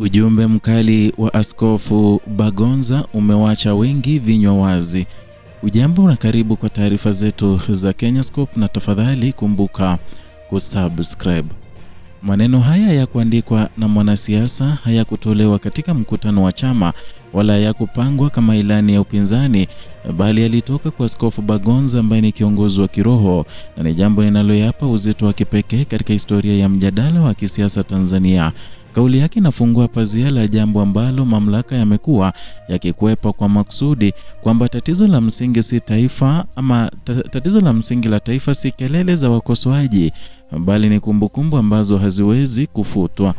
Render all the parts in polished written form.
Ujumbe mkali wa Askofu Bagonza umewacha wengi vinywa wazi. Ujambo na karibu kwa taarifa zetu za Kenyascope, na tafadhali kumbuka kusubscribe. Maneno haya ya kuandikwa na mwanasiasa hayakutolewa katika mkutano wa chama wala hayakupangwa kama ilani ya upinzani, bali yalitoka kwa Askofu Bagonza ambaye ni kiongozi wa kiroho na ni jambo linaloyapa uzito wa kipekee katika historia ya mjadala wa kisiasa Tanzania. Kauli yake inafungua pazia la jambo ambalo mamlaka yamekuwa yakikwepa kwa maksudi, kwamba tatizo la msingi si taifa ama tatizo la msingi la taifa si kelele za wakosoaji, bali ni kumbukumbu ambazo haziwezi kufutwa.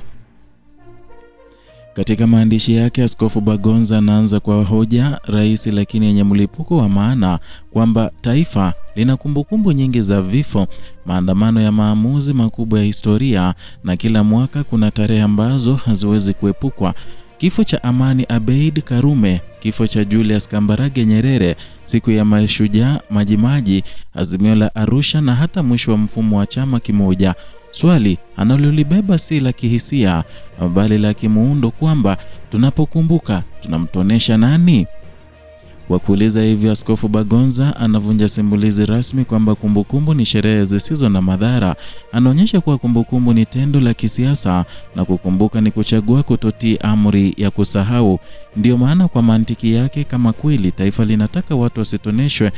Katika maandishi yake, Askofu Bagonza anaanza kwa hoja rahisi lakini yenye mlipuko wa maana kwamba taifa lina kumbukumbu nyingi za vifo, maandamano ya maamuzi makubwa ya historia, na kila mwaka kuna tarehe ambazo haziwezi kuepukwa. Kifo cha Amani Abeid Karume, kifo cha Julius Kambarage Nyerere, siku ya mashujaa Majimaji, azimio la Arusha na hata mwisho wa mfumo wa chama kimoja. Swali analolibeba si la kihisia bali la kimuundo, kwamba tunapokumbuka tunamtonesha nani? Kwa kuuliza hivyo, Askofu Bagonza anavunja simulizi rasmi kwamba kumbukumbu ni sherehe zisizo na madhara. Anaonyesha kuwa kumbukumbu ni tendo la kisiasa na kukumbuka ni kuchagua kutotii amri ya kusahau. Ndio maana kwa mantiki yake, kama kweli taifa linataka watu wasitoneshwe,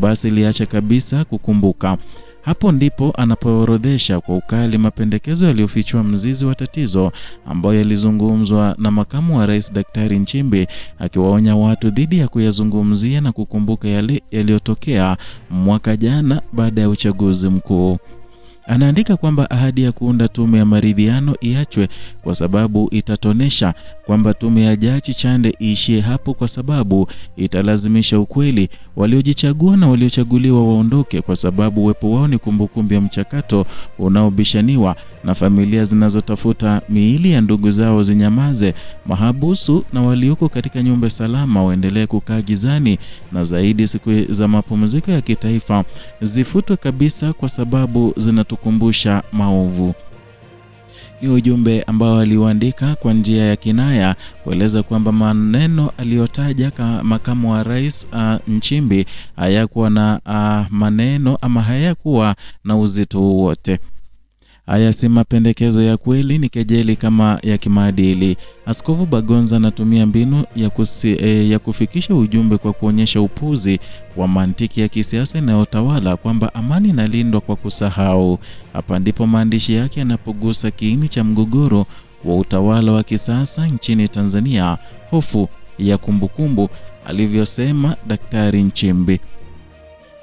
basi liache kabisa kukumbuka. Hapo ndipo anapoorodhesha kwa ukali mapendekezo yaliyofichwa mzizi wa tatizo, ambayo yalizungumzwa na makamu wa rais Daktari Nchimbi, akiwaonya watu dhidi ya kuyazungumzia na kukumbuka yale yaliyotokea mwaka jana baada ya uchaguzi mkuu. Anaandika kwamba ahadi ya kuunda tume ya maridhiano iachwe kwa sababu itatonesha, kwamba tume ya Jaji Chande iishie hapo kwa sababu italazimisha ukweli, waliojichagua na waliochaguliwa waondoke kwa sababu uwepo wao ni kumbukumbu ya mchakato unaobishaniwa, na familia zinazotafuta miili ya ndugu zao zinyamaze, mahabusu na walioko katika nyumba salama waendelee kukaa gizani, na zaidi siku za mapumziko ya kitaifa zifutwe kabisa kwa sababu zinatukumbusha maovu. Ni ujumbe ambao aliuandika kwa njia ya kinaya, kueleza kwamba maneno aliyotaja makamu wa rais Nchimbi hayakuwa na maneno ama hayakuwa na uzito wowote. Haya si mapendekezo ya kweli, ni kejeli kama ya kimaadili. Askofu Bagonza anatumia mbinu ya kufikisha ujumbe kwa kuonyesha upuzi wa mantiki ya kisiasa inayotawala, kwamba amani inalindwa kwa kusahau. Hapa ndipo maandishi yake yanapogusa kiini cha mgogoro wa utawala wa kisasa nchini Tanzania, hofu ya kumbukumbu, alivyosema Daktari Nchimbi.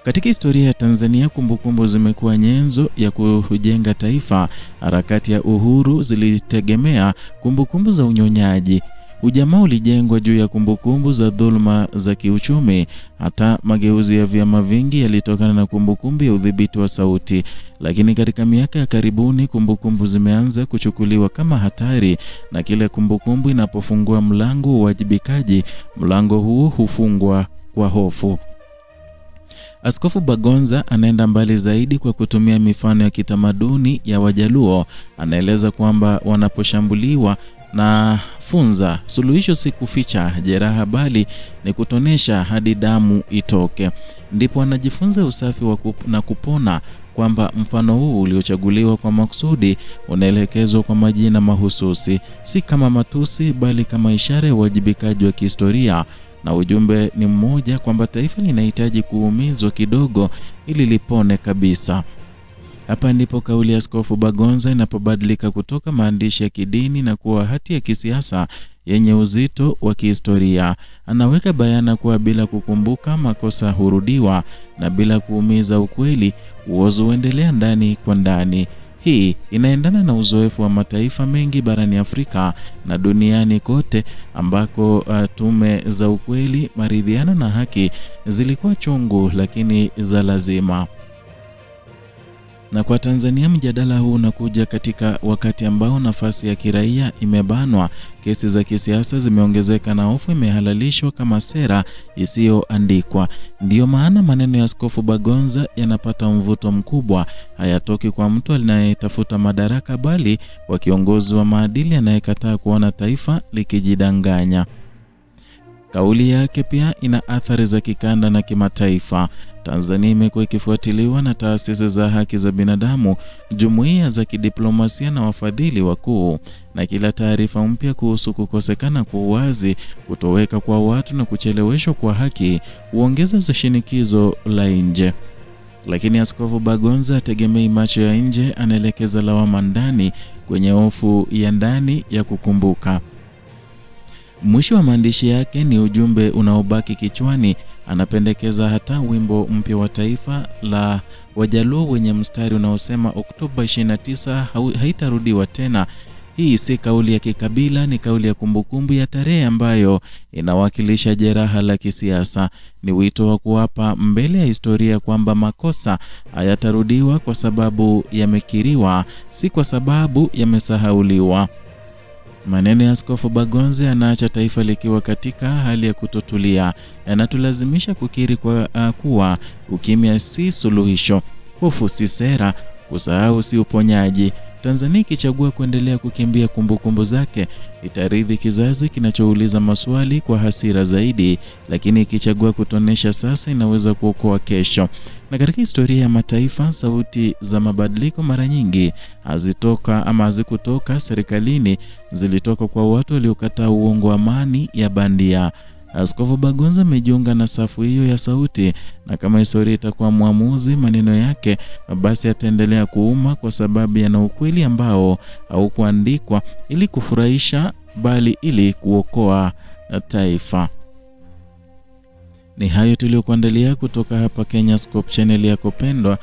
Katika historia ya Tanzania, kumbukumbu zimekuwa nyenzo ya kujenga taifa. Harakati ya uhuru zilitegemea kumbukumbu za unyonyaji. Ujamaa ulijengwa juu ya kumbukumbu za dhuluma za kiuchumi. Hata mageuzi ya vyama vingi yalitokana na kumbukumbu ya udhibiti wa sauti. Lakini katika miaka ya karibuni, kumbukumbu zimeanza kuchukuliwa kama hatari, na kila kumbukumbu inapofungua mlango wa uwajibikaji, mlango huo hufungwa kwa hofu. Askofu Bagonza anaenda mbali zaidi kwa kutumia mifano ya kitamaduni ya Wajaluo. Anaeleza kwamba wanaposhambuliwa na funza, suluhisho si kuficha jeraha bali ni kutonesha hadi damu itoke. Ndipo anajifunza usafi na kupona, kwamba mfano huu uliochaguliwa kwa makusudi unaelekezwa kwa majina mahususi, si kama matusi bali kama ishara ya uwajibikaji wa kihistoria. Na ujumbe ni mmoja, kwamba taifa linahitaji kuumizwa kidogo ili lipone kabisa. Hapa ndipo kauli ya Askofu Bagonza inapobadilika kutoka maandishi ya kidini na kuwa hati ya kisiasa yenye uzito wa kihistoria. Anaweka bayana kuwa bila kukumbuka, makosa hurudiwa, na bila kuumiza ukweli, uozo huendelea ndani kwa ndani. Hii inaendana na uzoefu wa mataifa mengi barani Afrika na duniani kote, ambako tume za ukweli, maridhiano na haki zilikuwa chungu lakini za lazima. Na kwa Tanzania, mjadala huu unakuja katika wakati ambao nafasi ya kiraia imebanwa, kesi za kisiasa zimeongezeka na hofu imehalalishwa kama sera isiyoandikwa. Ndiyo maana maneno ya Askofu Bagonza yanapata mvuto mkubwa. Hayatoki kwa mtu anayetafuta madaraka, bali kwa kiongozi wa maadili anayekataa kuona taifa likijidanganya. Kauli yake pia ina athari za kikanda na kimataifa. Tanzania imekuwa ikifuatiliwa na taasisi za haki za binadamu, jumuiya za kidiplomasia na wafadhili wakuu, na kila taarifa mpya kuhusu kukosekana kwa uwazi, kutoweka kwa watu na kucheleweshwa kwa haki huongeza za shinikizo la nje. Lakini Askofu Bagonza ategemei macho ya nje, anaelekeza lawama ndani, kwenye hofu ya ndani ya kukumbuka. Mwisho wa maandishi yake ni ujumbe unaobaki kichwani. Anapendekeza hata wimbo mpya wa taifa la Wajaluo wenye mstari unaosema Oktoba 29 haitarudiwa tena. Hii si kauli ya kikabila, ni kauli ya kumbukumbu ya tarehe ambayo inawakilisha jeraha la kisiasa. Ni wito wa kuwapa mbele ya historia kwamba makosa hayatarudiwa kwa sababu yamekiriwa, si kwa sababu yamesahauliwa. Maneno ya Askofu Bagonza yanaacha taifa likiwa katika hali ya kutotulia. Yanatulazimisha kukiri kuwa ukimya si suluhisho, hofu si sera, kusahau si uponyaji. Tanzania ikichagua kuendelea kukimbia kumbukumbu zake, itaridhi kizazi kinachouliza maswali kwa hasira zaidi, lakini ikichagua kutonesha sasa, inaweza kuokoa kesho. Na katika historia ya mataifa, sauti za mabadiliko mara nyingi hazikutoka serikalini, zilitoka kwa watu waliokataa uongo wa amani ya bandia. Askofu Bagonza amejiunga na safu hiyo ya sauti, na kama historia itakuwa muamuzi, maneno yake basi yataendelea kuuma, kwa sababu yana ukweli ambao haukuandikwa ili kufurahisha, bali ili kuokoa taifa. Ni hayo tuliokuandalia kutoka hapa Kenyascope, channel yako pendwa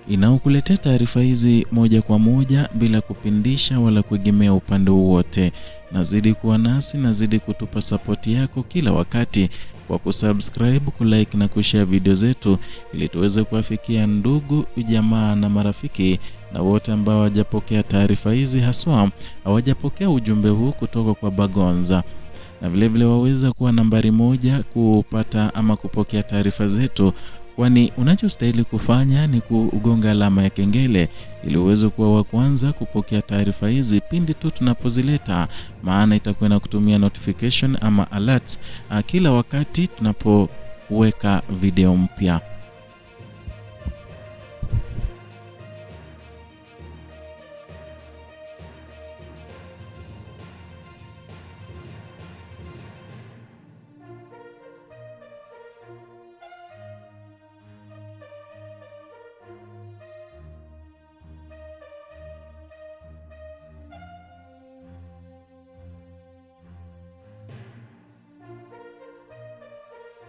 inaokuletea taarifa hizi moja kwa moja bila kupindisha wala kuegemea upande wowote. Nazidi kuwa nasi, nazidi kutupa support yako kila wakati kwa kusubscribe, kulike na kushare video zetu, ili tuweze kuwafikia ndugu, jamaa na marafiki, na wote ambao hawajapokea taarifa hizi, haswa hawajapokea ujumbe huu kutoka kwa Bagonza. Na vile waweza kuwa nambari 1 kupata ama kupokea taarifa zetu, kwani unachostahili kufanya ni kugonga alama ya kengele ili uweze kuwa wa kwanza kupokea taarifa hizi pindi tu tunapozileta, maana itakuwa na kutumia notification ama alerts kila wakati tunapoweka video mpya.